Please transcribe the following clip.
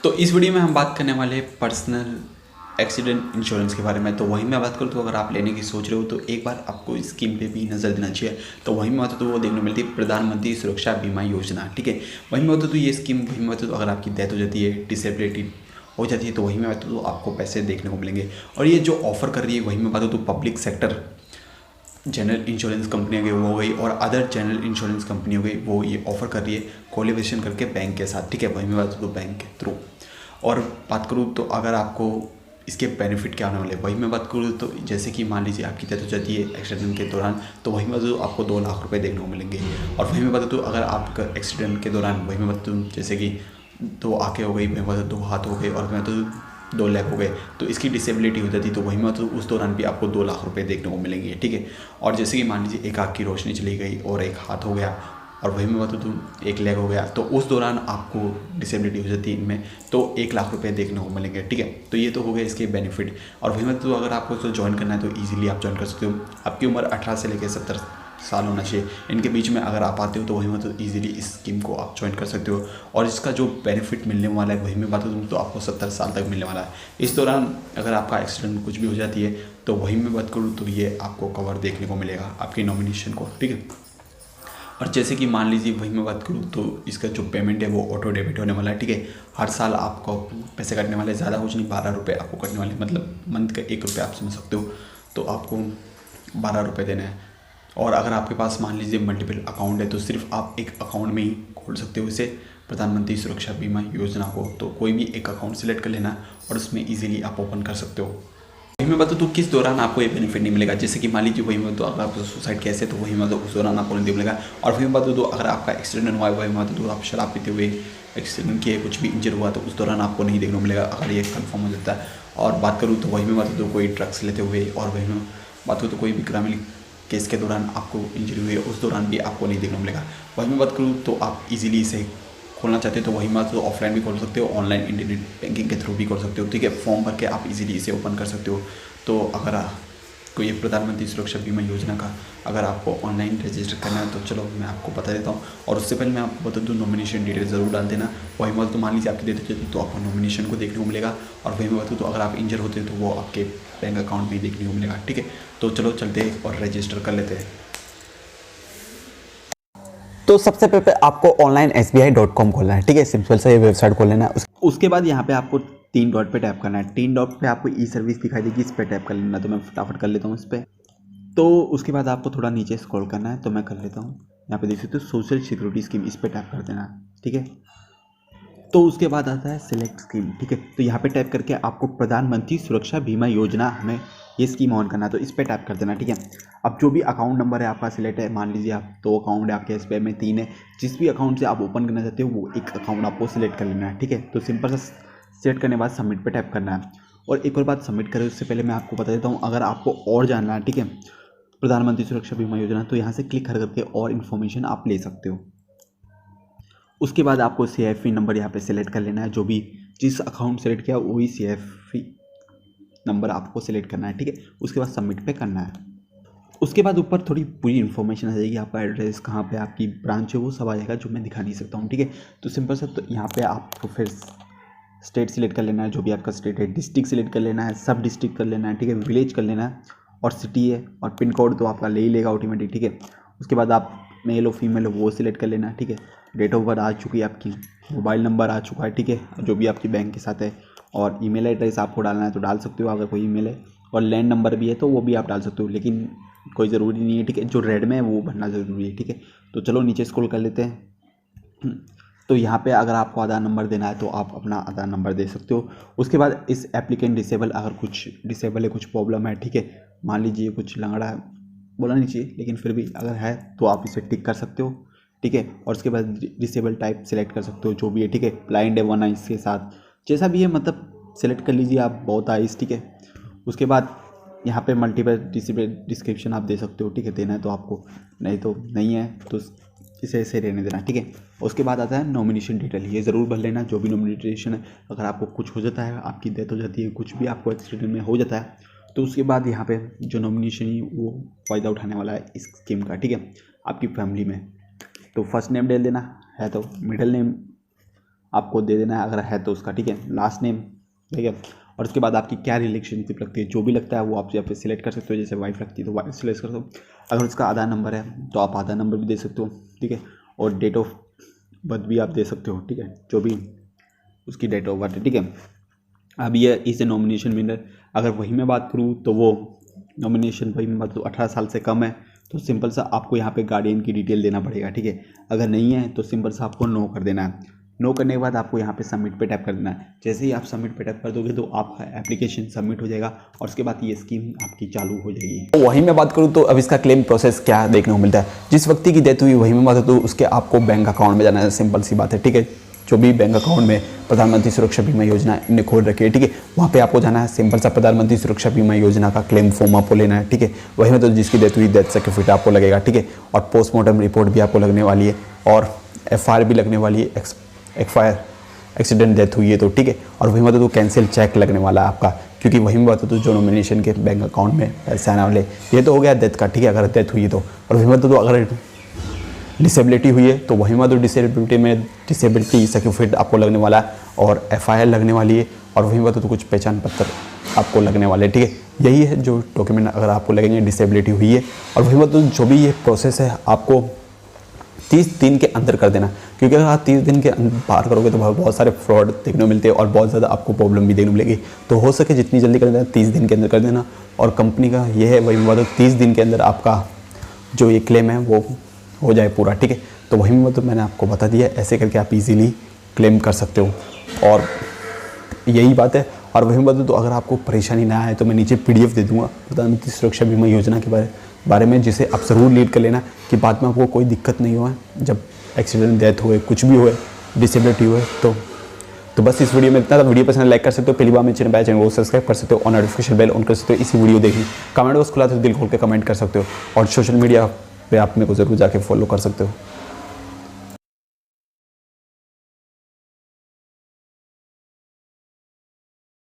तो इस वीडियो में हम बात करने वाले हैं पर्सनल एक्सीडेंट इंश्योरेंस के बारे में। तो वहीं मैं बात करूँ तो अगर आप लेने की सोच रहे हो तो एक बार आपको इस स्कीम पे भी नज़र देना चाहिए। तो वहीं में बात तो वो देखने को मिलती है प्रधानमंत्री सुरक्षा बीमा योजना, ठीक है। वहीं में बात तो ये स्कीम, वहीं में बात तो अगर आपकी डेथ हो जाती है, डिसेबिलिटी हो जाती है, तो वहीं में बात तो आपको पैसे देखने को मिलेंगे। और ये जो ऑफर कर रही है वहीं में बात तो public sector general insurance company गई वो हो गई, और अदर जनरल इंश्योरेंस कंपनी हो गई, वो ये ऑफ़र कर रही है कोलिब्रेशन करके बैंक के साथ, ठीक है। वहीं में बात तो बैंक के थ्रू। और बात करूँ तो अगर आपको इसके बेनिफिट क्या होने वाले, वही मैं बात करूँ तो जैसे कि मान लीजिए आपकी डेथ हो जाती है एक्सीडेंट के दौरान, तो वहीं में तो आपको 2 लाख रुपए देखने को मिलेंगे। और वहीं में बात तो अगर आपका एक्सीडेंट के दौरान वहीं में बात जैसे कि 2 आँखें हो गई, वहीं बात 2 हाथ हो गए, और मैं तो 2 लेग हो गए, तो इसकी डिसेबिलिटी हो जाती, तो वहीं में तो उस दौरान भी आपको 2 लाख रुपए देखने को मिलेंगे, ठीक है। और जैसे कि मान लीजिए एक आँख की रोशनी चली गई और एक हाथ हो गया, और वहीं में बात तो एक लेग हो गया, तो उस दौरान आपको डिसेबिलिटी हो जाती है इनमें, तो 1 लाख रुपए देखने को मिलेंगे, ठीक है। तो ये तो हो गए इसके बेनिफिट। और वहीं में तो अगर आपको इसको ज्वाइन करना है तो ईजिली आप ज्वाइन कर सकते हो। आपकी उम्र 18 से लेकर 70 साल होना चाहिए, इनके बीच में अगर आप आते हो तो वहीं में तो ईजिली इस स्कीम को आप ज्वाइन कर सकते हो। और इसका जो बेनिफिट मिलने वाला है वहीं में बात करूँ तो आपको 70 साल तक मिलने वाला है। इस दौरान अगर आपका एक्सीडेंट कुछ भी हो जाती है तो वहीं में बात करूँ तो ये आपको कवर देखने को मिलेगा आपकी नॉमिनेशन को, ठीक है। और जैसे कि मान लीजिए वहीं मैं बात करूँ तो इसका जो पेमेंट है वो ऑटो डेबिट होने वाला है, ठीक है। हर साल आपको पैसे कटने वाले, ज़्यादा कुछ नहीं, 12 रुपये आपको कटने वाले, मतलब मंथ का 1 रुपया आप समझ सकते हो, तो आपको 12 रुपये देना है। और अगर आपके पास मान लीजिए मल्टीपल अकाउंट है तो सिर्फ आप एक अकाउंट में ही खोल सकते हो इसे, प्रधानमंत्री सुरक्षा बीमा योजना को। तो कोई भी एक अकाउंट सेलेक्ट कर लेना और उसमें ईजिली आप ओपन कर सकते हो। वहीं में बताऊँ तो किस दौरान आपको ये बेनिफिट नहीं मिलेगा, जैसे कि मान लीजिए वहीं में तो अगर आप सुसाइड केस है तो वहीं में तो उस दौरान आपको नहीं मिलेगा। और वहीं में बताऊँ तो अगर आपका एक्सीडेंट हुआ है, वहीं में तो आप शराब पीते हुए एक्सीडेंट किए, कुछ भी इंजर हुआ, तो उस दौरान आपको नहीं देखने को मिलेगा अगर ये कंफर्म हो जाता है। और बात करूँ तो वहीं में बताऊँ तो कोई ड्रग्स लेते हुए, और वहीं में बात करूँ तो कोई भी क्रिमिनल केस के दौरान आपको इंजरी हुई है, उस दौरान भी आपको नहीं देखने को मिलेगा। वहीं में बात करूँ तो आप इजीली इसे खोलना चाहते हो तो वहीं में तो ऑफलाइन भी खोल सकते हो, ऑनलाइन इंटरनेट बैंकिंग के थ्रू भी खोल सकते हो, ठीक है। फॉर्म भर के आप इजीली इसे ओपन कर सकते हो। तो अगर कोई ये प्रधानमंत्री सुरक्षा बीमा योजना का अगर आपको ऑनलाइन रजिस्टर करना है तो चलो मैं आपको बता देता हूँ। और उससे पहले मैं आपको बता दूँ, नॉमिनेशन डिटेल ज़रूर डाल देना। वही बात तो मान लीजिए आपकी डेथ हो जाती तो आपको नॉमिनेशन को देखने को मिलेगा, और वही बात तो अगर आप इंजर होते हैं तो वो आपके बैंक अकाउंट में ही देखने को मिलेगा, ठीक है। तो चलो चलते हैं और रजिस्टर कर लेते हैं। तो सबसे पहले आपको ऑनलाइन sbi.com खोलना है, ठीक है। सिंपल सा ये वेबसाइट खोल लेना है। उसके बाद यहाँ पे आपको 3 डॉट पे टैप करना है। 3 डॉट पे आपको ई सर्विस दिखाई देगी, इस पर टैप कर लेना। तो मैं फटाफट कर लेता हूँ इस पर। तो उसके बाद आपको थोड़ा नीचे स्क्रॉल करना है, तो मैं कर लेता हूँ। यहाँ पे देख सकते हो सोशल सिक्योरिटी स्कीम, इस पर टैप कर देना है, ठीक है। तो उसके बाद आता है सिलेक्ट स्कीम, ठीक है। तो यहाँ पे टैप करके आपको प्रधानमंत्री सुरक्षा बीमा योजना हमें ये स्कीम ऑन करना है, तो इस पर टैप कर देना, ठीक है। अब जो भी अकाउंट नंबर है आपका सिलेक्ट है, मान लीजिए आप 2 अकाउंट है आपके SBI में, 3 है, जिस भी अकाउंट से आप ओपन करना चाहते हो वो एक अकाउंट आपको सिलेक्ट कर लेना है, ठीक है। तो सिंपल सा सेलेक्ट करने के बाद सबमिट पे टैप करना है। और एक और बात सबमिट करें उससे पहले मैं आपको बता देता हूँ, अगर आपको और जानना है, ठीक है, प्रधानमंत्री सुरक्षा बीमा योजना, तो यहाँ से क्लिक कर करके और इन्फॉर्मेशन आप ले सकते हो। उसके बाद आपको CFV नंबर यहाँ पे सेलेक्ट कर लेना है, जो भी जिस अकाउंट सेलेक्ट किया वही CFV नंबर आपको सेलेक्ट करना है, ठीक है। उसके बाद सबमिट पे करना है। उसके बाद ऊपर थोड़ी पूरी इन्फॉर्मेशन आ जाएगी, आपका एड्रेस कहाँ पे आपकी ब्रांच है वो सब आ जाएगा, जो मैं दिखा नहीं सकता हूँ, ठीक है। तो सिंपल सा तो यहाँ पे आपको फिर स्टेट सिलेक्ट कर लेना है, जो भी आपका स्टेट है, डिस्ट्रिक्ट सिलेक्ट कर लेना है, सब डिस्ट्रिक्ट कर लेना है, ठीक है, विलेज कर लेना है, और सिटी है, और पिन कोड तो आपका ले ही लेगा ऑटोमेटिक, ठीक है। उसके बाद आप मेल हो फीमेल हो वो सिलेक्ट कर लेना है, ठीक है। डेट ऑफ बर्थ आ चुकी है आपकी, मोबाइल नंबर आ चुका है, ठीक है, जो भी आपकी बैंक के साथ है, और ईमेल एड्रेस आपको डालना है तो डाल सकते हो अगर कोई ईमेल है, और लैंड नंबर भी है तो वो भी आप डाल सकते हो, लेकिन कोई ज़रूरी नहीं है, ठीक है। जो रेड में है वो भरना ज़रूरी है, ठीक है। तो चलो नीचे स्क्रॉल कर लेते हैं। तो यहाँ पे अगर आपको आधार नंबर देना है तो आप अपना आधार नंबर दे सकते हो। उसके बाद इस एप्लीकेंट डिसेबल, अगर कुछ डिसेबल है, कुछ प्रॉब्लम है, ठीक है, मान लीजिए कुछ लंगड़ा है, बोला नहीं चाहिए लेकिन फिर भी अगर है तो आप इसे टिक कर सकते हो, ठीक है। और उसके बाद डिसेबल टाइप सेलेक्ट कर सकते हो, जो भी है, ठीक है। ब्लाइंड है, 1 आइज के साथ, जैसा भी है, मतलब सेलेक्ट कर लीजिए आप, बहुत आइज, ठीक है। उसके बाद यहाँ पे मल्टीपल डिसेबल डिस्क्रिप्शन आप दे सकते हो, ठीक है, देना है तो आपको, नहीं तो नहीं है तो इसे ऐसे रहने देना, ठीक है। उसके बाद आता है नॉमिनेशन डिटेल, ये ज़रूर भर लेना, जो भी नॉमिनेशन है। अगर आपको कुछ हो जाता है, आपकी डेथ हो जाती है, कुछ भी आपको एक्सीडेंट में हो जाता है, तो उसके बाद यहाँ पे जो नॉमिनेशन है वो फ़ायदा उठाने वाला है इस स्कीम का, ठीक है, आपकी फैमिली में। तो फर्स्ट नेम डाल देना है तो मिडिल नेम, आपको दे देना है अगर है तो उसका, ठीक है, लास्ट नेम, ठीक है। और उसके बाद आपकी क्या रिलेशनशिप लगती है, जो भी लगता है वो आप यहाँ पे सिलेक्ट कर सकते हो। जैसे वाइफ लगती है तो वाइफ सिलेक्ट कर सकते हो। अगर उसका आधार नंबर है तो आप आधार नंबर भी दे सकते हो, ठीक है। और डेट ऑफ बर्थ भी आप दे सकते हो, ठीक है, जो भी उसकी डेट ऑफ बर्थ है, ठीक है। अब ये इस नॉमिनेशन विनर, अगर वही मैं बात करूँ तो वो नॉमिनेशन वही में मतलब 18 साल से कम है तो सिंपल सा आपको यहाँ पे गार्डियन की डिटेल देना पड़ेगा, ठीक है। अगर नहीं है तो सिंपल सा आपको नो कर देना है। नो करने के बाद आपको यहाँ पे सबमिट पे टैप कर देना है। जैसे ही आप सबमिट पे टैप कर दोगे तो आपका एप्लीकेशन सबमिट हो जाएगा और उसके बाद ये स्कीम आपकी चालू हो जाएगी। तो वहीं मैं बात करूँ तो अब इसका क्लेम प्रोसेस क्या देखने को मिलता है। जिस व्यक्ति की डेथ हुई वहीं में बात तो उसके आपको बैंक अकाउंट में जाना है, सिंपल सी बात है, ठीक है। जो भी बैंक अकाउंट में प्रधानमंत्री सुरक्षा बीमा योजना ने खोल रखी है, ठीक है, वहाँ पे आपको जाना है। सिंपल सा प्रधानमंत्री सुरक्षा बीमा योजना का क्लेम फॉर्म आपको लेना है, ठीक है। वही में तो जिसकी डेथ हुई डेथ सर्टिफिकेट आपको लगेगा, ठीक है। और पोस्टमार्टम रिपोर्ट भी आपको लगने वाली है और FIR भी लगने वाली है, FIR एक्सीडेंट डेथ हुई है तो, ठीक है। और वही में तो कैंसिल चेक लगने वाला है आपका, क्योंकि वही में बात तो जो नॉमिनेशन के बैंक अकाउंट में पैसे आने वाले, ये तो हो गया डेथ का, ठीक है, अगर डेथ हुई है तो। और वही में तो अगर डिसेबिलिटी हुई है तो वही में तो डिसेबिलिटी सर्टिफिकेट आपको लगने वाला है और FIR लगने वाली है और वही में तो कुछ पहचान पत्र आपको लगने वाले, ठीक है। यही है जो डॉक्यूमेंट अगर आपको लगेंगे, डिसेबिलिटी हुई है। और वही में तो जो भी ये प्रोसेस है आपको 30 दिन के अंदर कर देना, क्योंकि अगर आप 30 दिन के बाहर करोगे तो बहुत सारे फ्रॉड देखने को मिलते हैं और बहुत ज़्यादा आपको प्रॉब्लम भी देखने को मिलेगी। तो हो सके जितनी जल्दी कर देना, 30 दिन के अंदर कर देना। और कंपनी का ये है वही मतलब 30 दिन के अंदर आपका जो ये क्लेम है वो हो जाए पूरा, ठीक है। तो वही मतलब मैंने आपको बता दिया, ऐसे करके आप इजीली क्लेम कर सकते हो और यही बात है। और वही बात तो अगर आपको परेशानी ना आए तो मैं नीचे PDF दे दूँगा प्रधानमंत्री सुरक्षा बीमा योजना के बारे में, जिसे आप ज़रूर लीड कर लेना कि बाद में आपको कोई दिक्कत नहीं हो जब एक्सीडेंट डेथ हुए, कुछ भी हुए, डिसेबिलिटी हुए। तो बस इस वीडियो में इतना था। वीडियो पसंद लाइक कर सकते हो, पहली बार मेरे चैनल को सब्सक्राइब कर सकते हो और नोटिफिकेशन बेल ऑन कर सकते हो। इसी वीडियो देखिए, कमेंट बॉक्स खुला तो दिल खोल के कमेंट कर सकते हो और सोशल मीडिया पे आप मेरे को ज़रूर जाके फॉलो कर सकते हो।